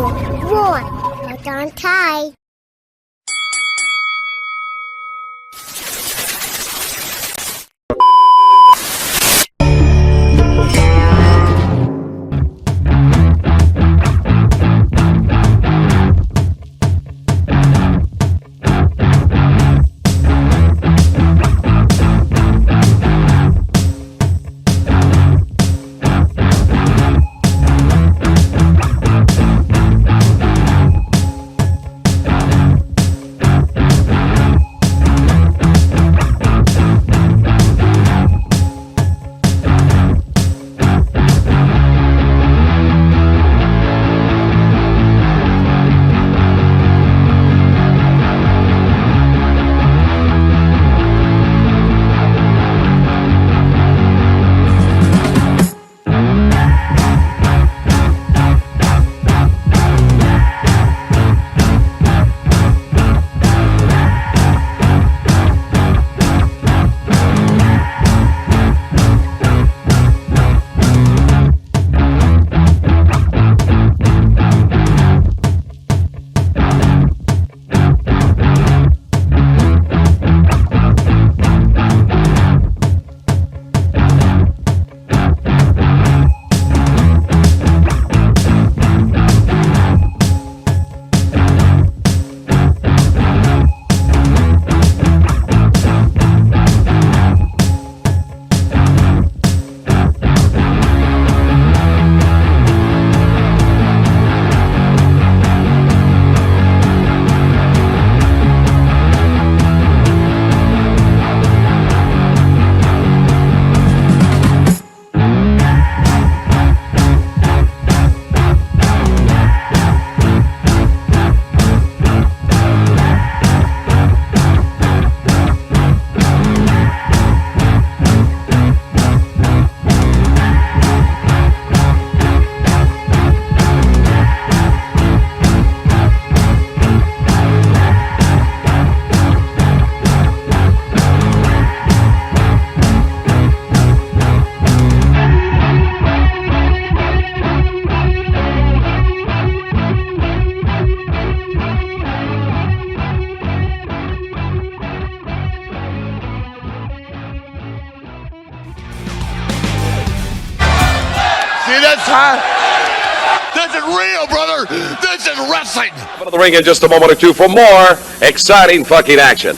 Roar. Hold on tight. This is real, brother. This is wrestling. Out of the ring in just a moment or two for more exciting fucking action.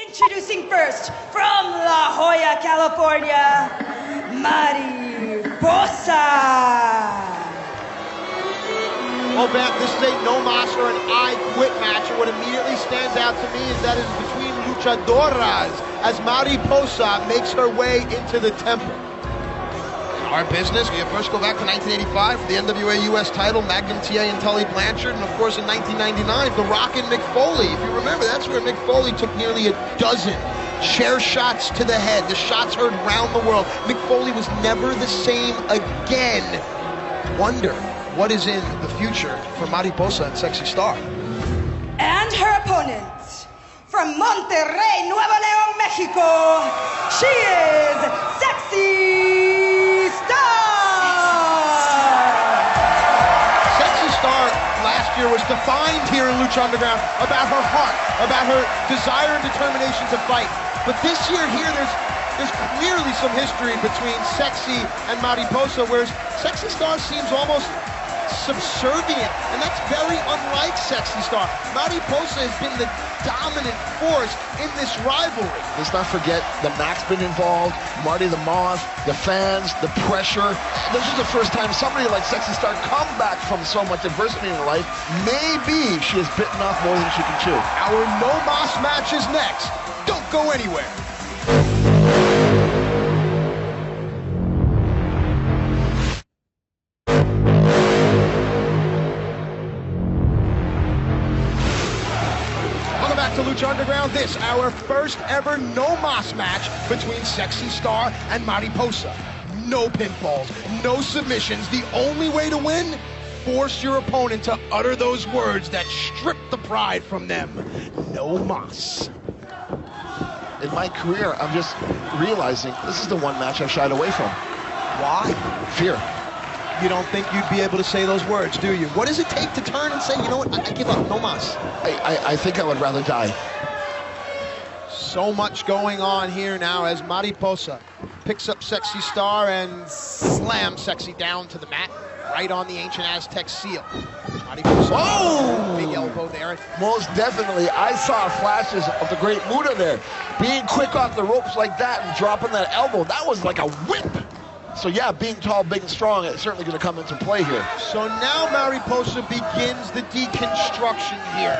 Introducing first, from La Jolla, California, Mariposa. Oh, Beth, this is a no mas or an I quit match, and what immediately stands out to me is that it is between luchadoras as Mariposa makes her way into the temple. Our business, we first go back to 1985 for the NWA US title, Magnum TA and Tully Blanchard, and of course in 1999, The Rock and Mick Foley. If you remember, that's where Mick Foley took nearly a dozen chair shots to the head. The shots heard round the world. Mick Foley was never the same again. Wonder what is in the future for Mariposa and Sexy Star. And her opponent, from Monterrey, Nuevo León, Mexico, she is Sexy Star! Sexy Star last year was defined here in Lucha Underground about her heart, about her desire and determination to fight. But this year here, there's clearly some history between Sexy and Mariposa, whereas Sexy Star seems almost subservient, and that's very unlike Sexy Star. Mariposa has been the dominant force in this rivalry. Let's not forget the Mac's been involved, Marty the Moth, the fans, the pressure. This is the first time somebody like Sexy Star come back from so much adversity in her life. Maybe she has bitten off more than she can chew. Our No Mas match is next. Don't go anywhere. Lucha Underground, this our first ever No Mas match between Sexy Star and Mariposa. No pinfalls, no submissions. The only way to win, force your opponent to utter those words that strip the pride from them. No Mas. in my career, I'm just realizing this is the one match I've shied away from. Why? Fear. You don't think you'd be able to say those words, do you? What does it take to turn and say, you know what, I give up, no mas? I think I would rather die. So much going on here now as Mariposa picks up Sexy Star and slams Sexy down to the mat, right on the ancient Aztec seal. Mariposa, big elbow there. Most definitely, I saw flashes of the great Muda there. Being quick off the ropes like that and dropping that elbow, that was like a whip. So yeah, being tall, big, and strong, it's certainly going to come into play here. So now Mariposa begins the deconstruction here.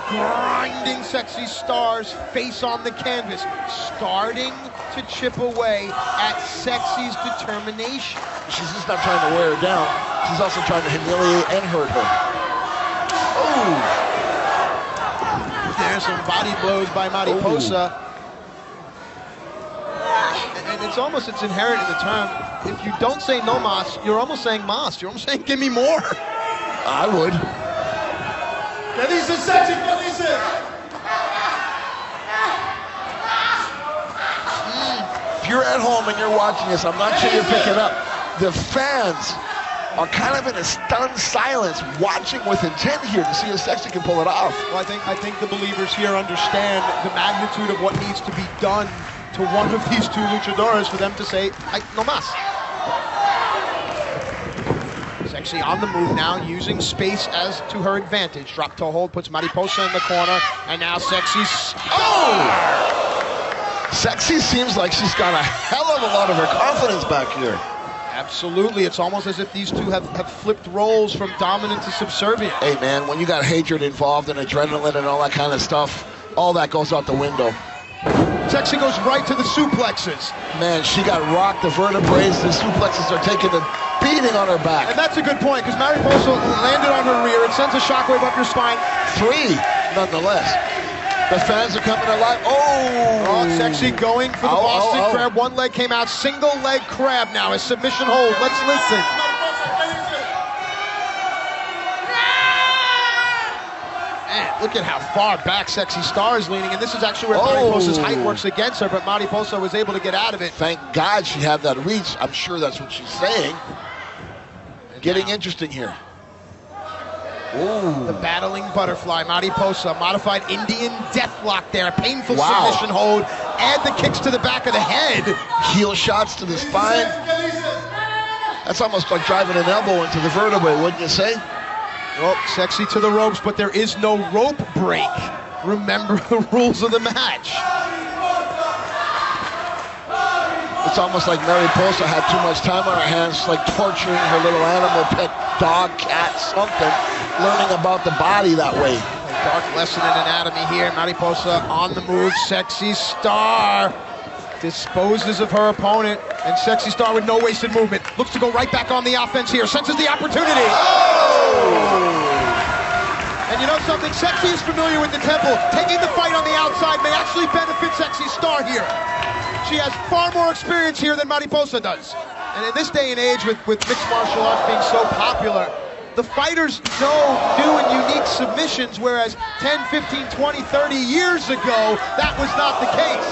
Grinding Sexy Star's face on the canvas, starting to chip away at Sexy's determination. She's just not trying to wear her down. She's also trying to humiliate and hurt her. Oh! There's some body blows by Mariposa. Oh. And it's inherent in the term. If you don't say no mas, you're almost saying mas. You're almost saying give me more. I would. ¿Qué dice Sexy? ¿Qué dice? If you're at home and you're watching this, I'm not sure you're picking up. The fans are kind of in a stunned silence, watching with intent here to see if Sexy can pull it off. Well, I think the believers here understand the magnitude of what needs to be done to one of these two luchadoras for them to say, no mas. Sexy on the move now, using space as to her advantage. Drop toe hold, puts Mariposa in the corner, and now Sexy's... Oh! Sexy seems like she's got a hell of a lot of her confidence back here. Absolutely, it's almost as if these two have flipped roles from dominant to subservient. Hey man, when you got hatred involved and adrenaline and all that kind of stuff, all that goes out the window. Sexy goes right to the suplexes. Man, she got rocked, the vertebrae, the suplexes are taking a beating on her back. And that's a good point, because Mariposa landed on her rear. It sends a shockwave up your spine. 3, nonetheless. The fans are coming alive. Oh! Sexy going for the Boston Crab. One leg came out. Single leg crab now. A submission hold. Let's listen. Man, look at how far back Sexy Star is leaning. And this is actually where Mariposa's height works against her. But Mariposa was able to get out of it. Thank God she had that reach. I'm sure that's what she's saying. Getting interesting here. Ooh. The battling butterfly, Mariposa, modified Indian deathlock there. Painful submission hold. Add the kicks to the back of the head. Heel shots to the spine. That's almost like driving an elbow into the vertebrae, wouldn't you say? Oh, Sexy to the ropes, but there is no rope break. Remember the rules of the match. It's almost like Mariposa had too much time on her hands, like torturing her little animal pet, dog, cat, something, learning about the body that way. A dark lesson in anatomy here. Mariposa on the move. Sexy Star disposes of her opponent, and Sexy Star with no wasted movement. Looks to go right back on the offense here. Senses the opportunity. Oh! And you know something? Sexy is familiar with the temple. Taking the fight on the outside may actually benefit Sexy Star here. She has far more experience here than Mariposa does. And in this day and age, with mixed martial arts being so popular, the fighters know new and unique submissions, whereas 10, 15, 20, 30 years ago, that was not the case.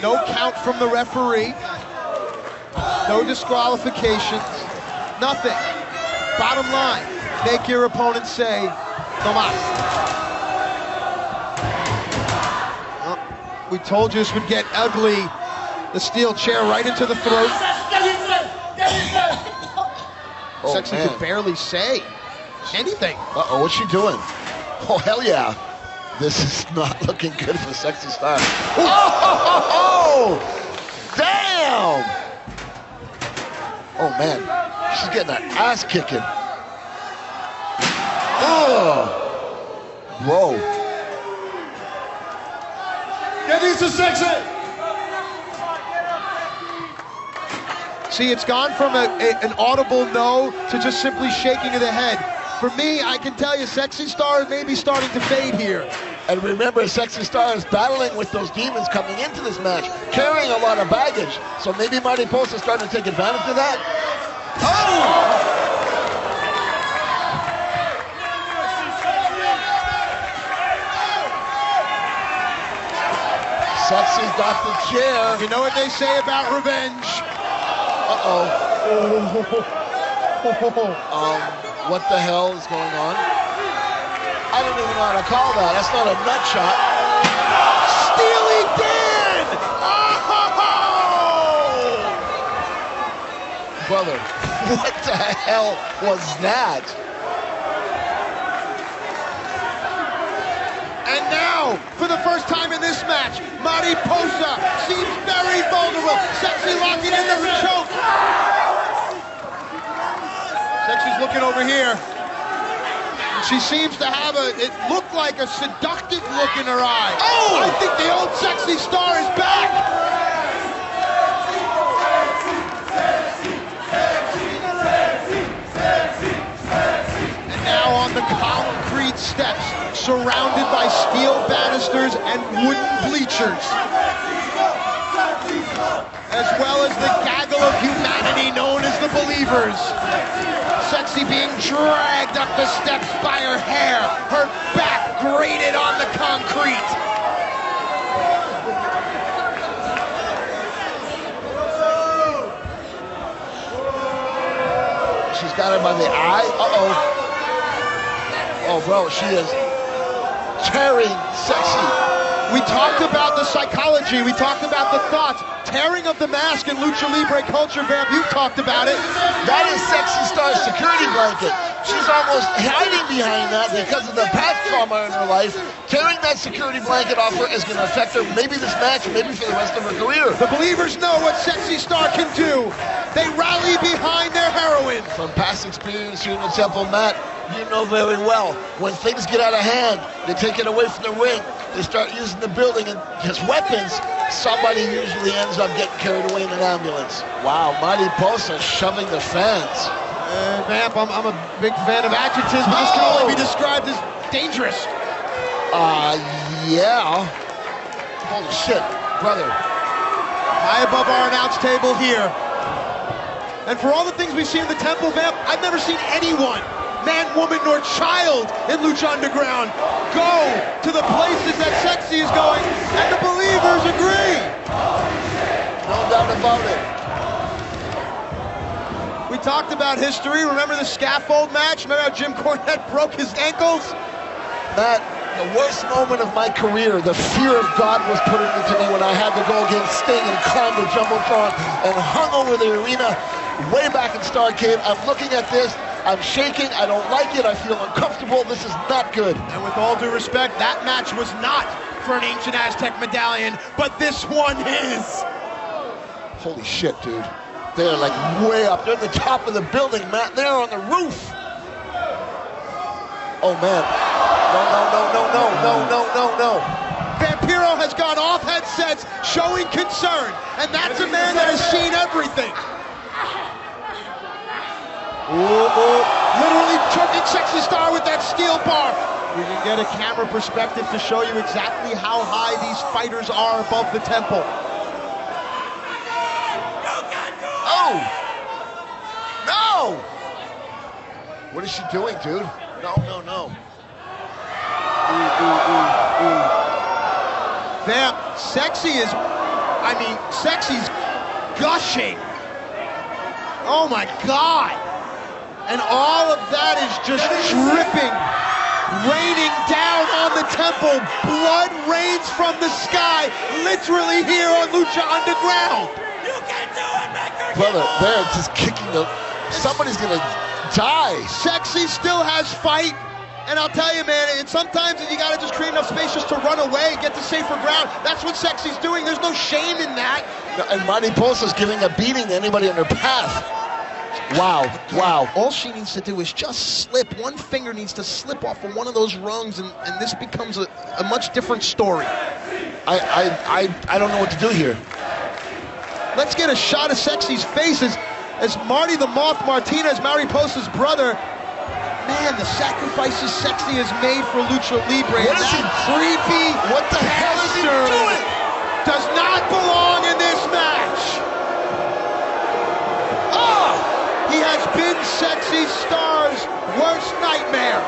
No count from the referee. No disqualifications. Nothing. Bottom line, make your opponent say, no mas. We told you this would get ugly. The steel chair right into the throat. Sexy could barely say anything. Uh-oh, what's she doing? Oh, hell yeah. This is not looking good for Sexy Star. Oh, damn! Oh, man. She's getting her ass kicking. Oh! Whoa. Get these to Sexy! See, it's gone from an audible no to just simply shaking of the head. For me, I can tell you, Sexy Star may be starting to fade here. And remember, Sexy Star is battling with those demons coming into this match, carrying a lot of baggage. So maybe Mariposa is starting to take advantage of that. Oh! Sexy got the chair. You know what they say about revenge? Uh-oh. What the hell is going on? I don't even know how to call that. That's not a nut shot. Steely Dan! Oh! Brother, what the hell was that? And now, for the first time in this match, Mariposa seems very vulnerable. Sexy locking in the choke. Sexy's looking over here. She seems to have it looked like a seductive look in her eye. Oh! I think the old Sexy Star is back! And now on the concrete steps, surrounded by steel banisters and wooden bleachers, as well as the gaggle of humanity known as the Believers. Sexy being dragged up the steps by her hair, her back grated on the concrete. She's got her by the eye. Uh-oh. Oh, bro, she is tearing Sexy. We talked about the psychology, we talked about the thoughts, tearing of the mask in Lucha Libre culture, Vamp, you talked about it. That is Sexy Star's security blanket. She's almost hiding behind that because of the past trauma in her life. Tearing that security blanket off her is going to affect her maybe this match, maybe for the rest of her career. The Believers know what Sexy Star can do. They rally behind their heroine. From past experience here in the Temple, Matt, you know very well, when things get out of hand, they take it away from the ring, they start using the building as weapons, somebody usually ends up getting carried away in an ambulance. Wow, Mariposa shoving the fans. Vamp, I'm a big fan of adjectives, but this can only be described as dangerous. Yeah. Holy shit, brother. High above our announce table here. And for all the things we've seen in the Temple, Vamp, I've never seen anyone, man, woman, nor child in Lucha Underground go to the places that Sexy is going, and the Believers agree. No doubt about it. We talked about history. Remember the scaffold match? Remember how Jim Cornette broke his ankles? Matt, the worst moment of my career, the fear of God was put into me when I had to go against Sting and climb the Jumbotron and hung over the arena way back in Starrcade. I'm looking at this. I'm shaking. I don't like it. I feel uncomfortable. This is not good. And with all due respect, that match was not for an ancient Aztec medallion, but this one is. Holy shit, dude. They're like way up. They're at the top of the building, Matt. They're on the roof. Oh, man. No. Vampiro has gone off headsets, showing concern. And that's a man that has seen everything. Literally choking Sexy Star with that steel bar. We can get a camera perspective to show you exactly how high these fighters are above the Temple. Oh! No! What is she doing, dude? No. Vamp, Sexy's gushing. Oh my God. And all of that is just dripping, raining down on the Temple. Blood rains from the sky, literally here on Lucha Underground. You can do it, Maker! Brother, they're just kicking the... Somebody's gonna die. Sexy still has fight. And I'll tell you, man, and sometimes you gotta just create enough space just to run away, get to safer ground. That's what Sexy's doing. There's no shame in that. And Mariposa's giving a beating to anybody in her path. Wow. All she needs to do is just slip. One finger needs to slip off of one of those rungs, and this becomes a much different story. I don't know what to do here. Let's get a shot of Sexy's face as Marty the Moth Martinez, Mariposa's brother. Man, the sacrifices Sexy has made for Lucha Libre. What is he? Creepy. What the hell is he doing? Does not belong in this match. He has been Sexy Star's worst nightmare.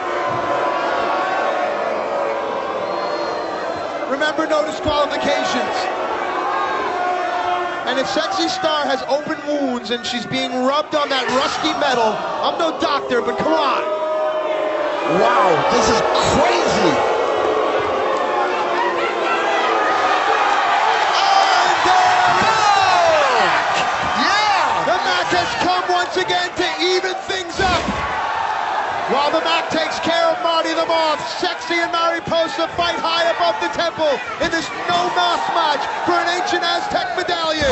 Remember Remember, no disqualifications. And if Sexy Star has open wounds and she's being rubbed on that rusty metal, I'm no doctor, but come on. Wow, this is crazy. And they're back! Yeah! The Mac has come once again to even things up. While the Mac takes care of Marty the Moth, Sexy and Mariposa fight high above the temple in this no-moss match for an ancient Aztec medallion.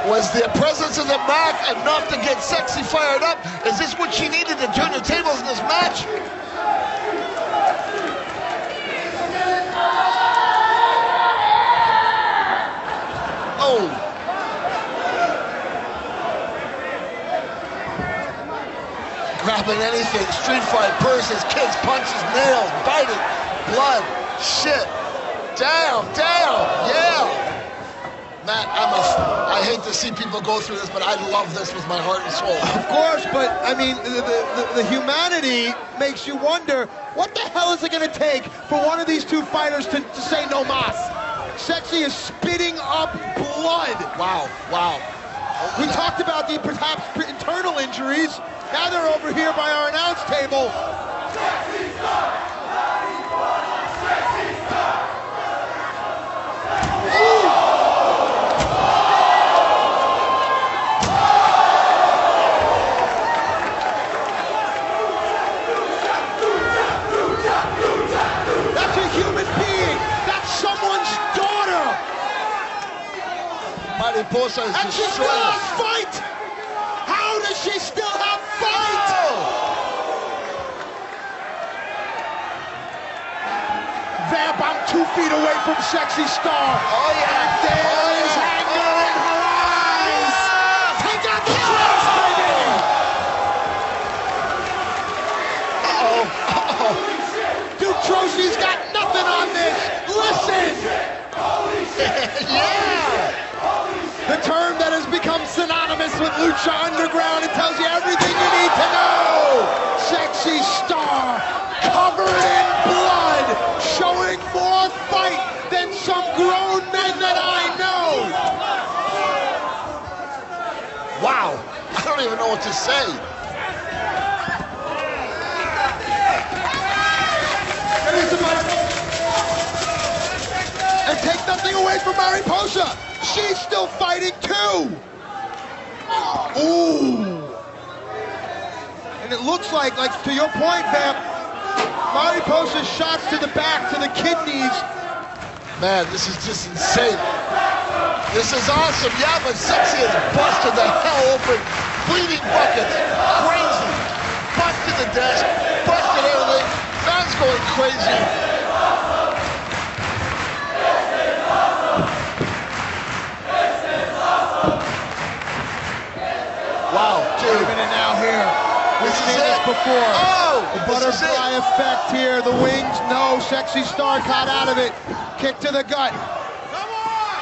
Was the presence of the Mac enough to get Sexy fired up? Is this what she needed to turn the tables in this match? Oh. Grabbing anything, street fight, purses, kicks, punches, nails, biting, blood, shit. Down, yeah. Matt, I hate to see people go through this, but I love this with my heart and soul. Of course, but I mean, the humanity makes you wonder, what the hell is it gonna take for one of these two fighters to say no mas? Sexy is spitting up blood. Wow. We talked about the perhaps internal injuries. Now they're over here by our announce table. That's a human being. That's someone's daughter. Mariposa is And she still destroying has us. fight. How does she still have fight? Vamp, I'm 2 feet away from Sexy Star. Oh yeah. And there is anger in her eyes. Take out the trash, baby. Dutroshi's got nothing on this. Listen. Yeah. The term that has become synonymous with Lucha Underground. It tells you everything you need to know. Sexy Star, covered in blood, showing more fight than some grown men that I know. Wow. I don't even know what to say. And take nothing away from Mariposa. She's still fighting too. Ooh. And it looks like to your point, Vamp, Mariposa's shots to the back, to the kidneys. Man, this is just insane. This is awesome. Yeah, but Sexy has busted the hell open. Bleeding buckets. Crazy. Busted the desk. Busted everything. Fans going crazy. Wow, Wait dude. a minute now here. We've This is seen this it. before. Oh, The this is butterfly it. effect here. The wings, no. Sexy Star caught out of it. Kick to the gut.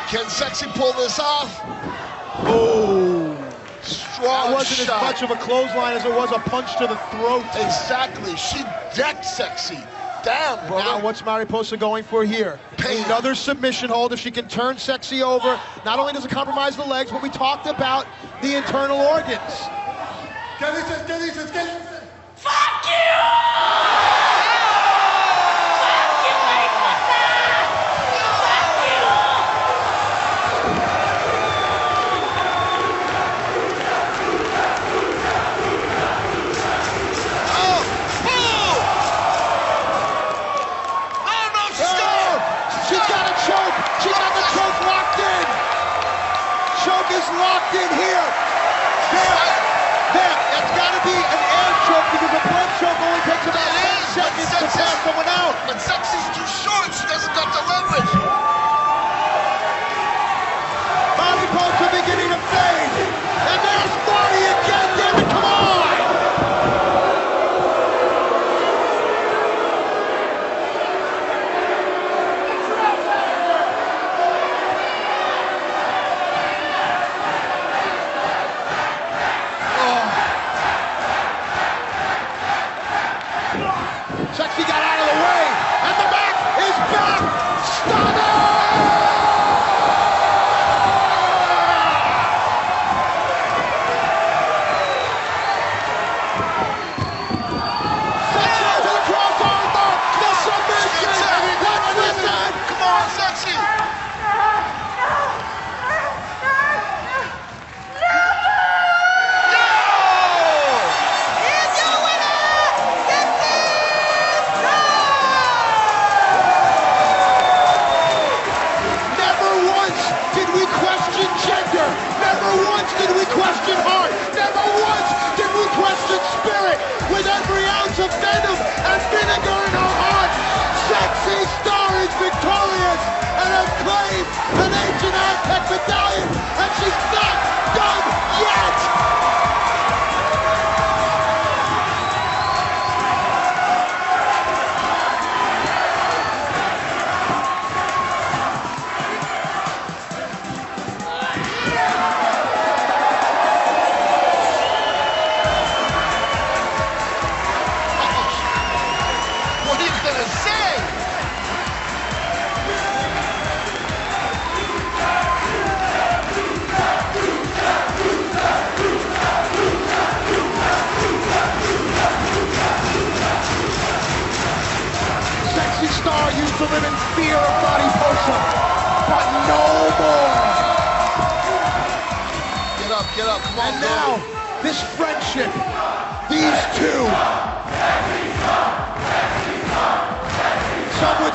Can Sexy pull this off? Oh. Strong That wasn't shot. as much of a clothesline as it was a punch to the throat. Exactly. She decked Sexy. Damn, brother. Now what's Mariposa going for here? Pain. Another submission hold. If she can turn Sexy over, not only does it compromise the legs, but we talked about the internal organs. Fuck you! Fuck you, Mariposa! Fuck you! She's got a choke. She's got the choke locked in. Choke is locked in here. There. It's got to be an air choke because a blood choke only takes about 10 seconds to pass someone out. But Sexy's too short. She doesn't got the leverage. Mariposa beginning to fade. And there's Marty again. Damn it, come on. Sexy got out of the way, and the back is back. Stunner!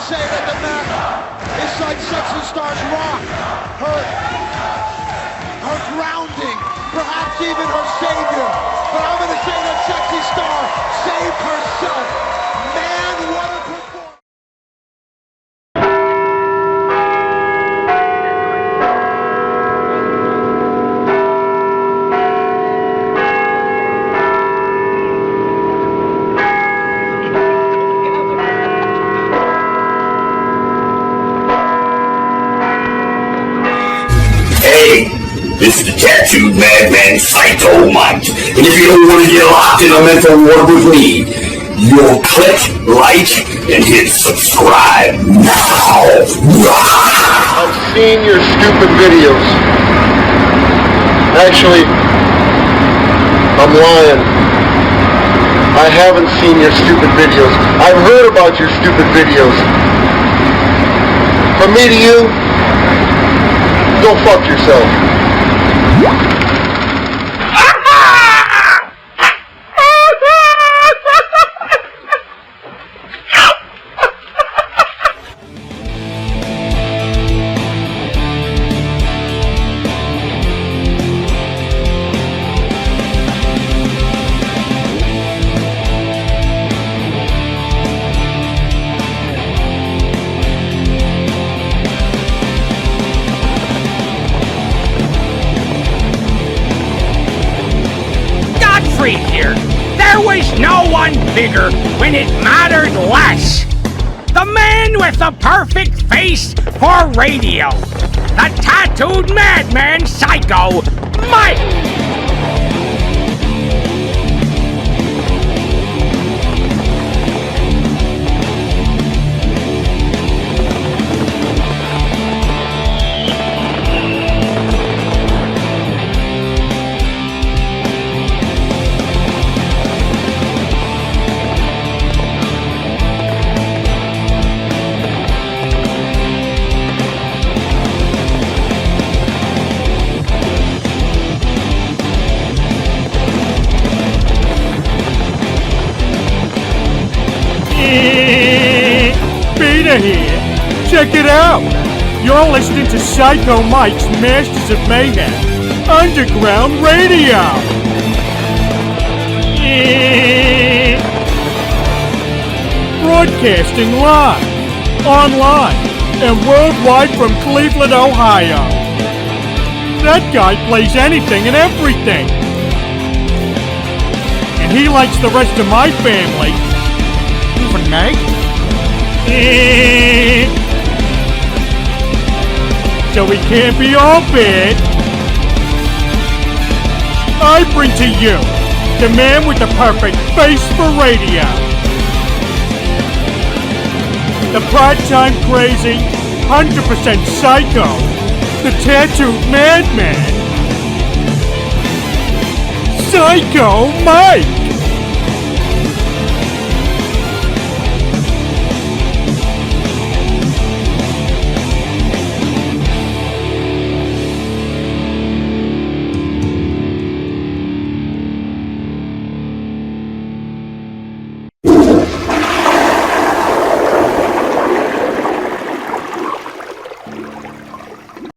say that the match is like Sexy Star's rock, her grounding, perhaps even her savior. But I'm gonna say that Sexy Star saved herself. Man, what a performance! Hey, this is the tattooed madman PsYcHo Mike. And if you don't want to get locked in a mental ward with me, you'll click like and hit subscribe now. I've seen your stupid videos. Actually, I'm lying. I haven't seen your stupid videos. I've heard about your stupid videos. From me to you, go fuck yourself. Here. There was no one bigger when it mattered less. The man with the perfect face for radio. The tattooed madman PsYcHo Mike. Beta here. Check it out. You're listening to PsYcHo Mike's Masters of Mayhem Underground Radio. Broadcasting live, online, and worldwide from Cleveland, Ohio. That guy plays anything and everything. And he likes the rest of my family. Even Meg? So he can't be all bad. I bring to you the man with the perfect face for radio. The part-time crazy, 100% psycho, the tattooed madman, PsYcHo Mike.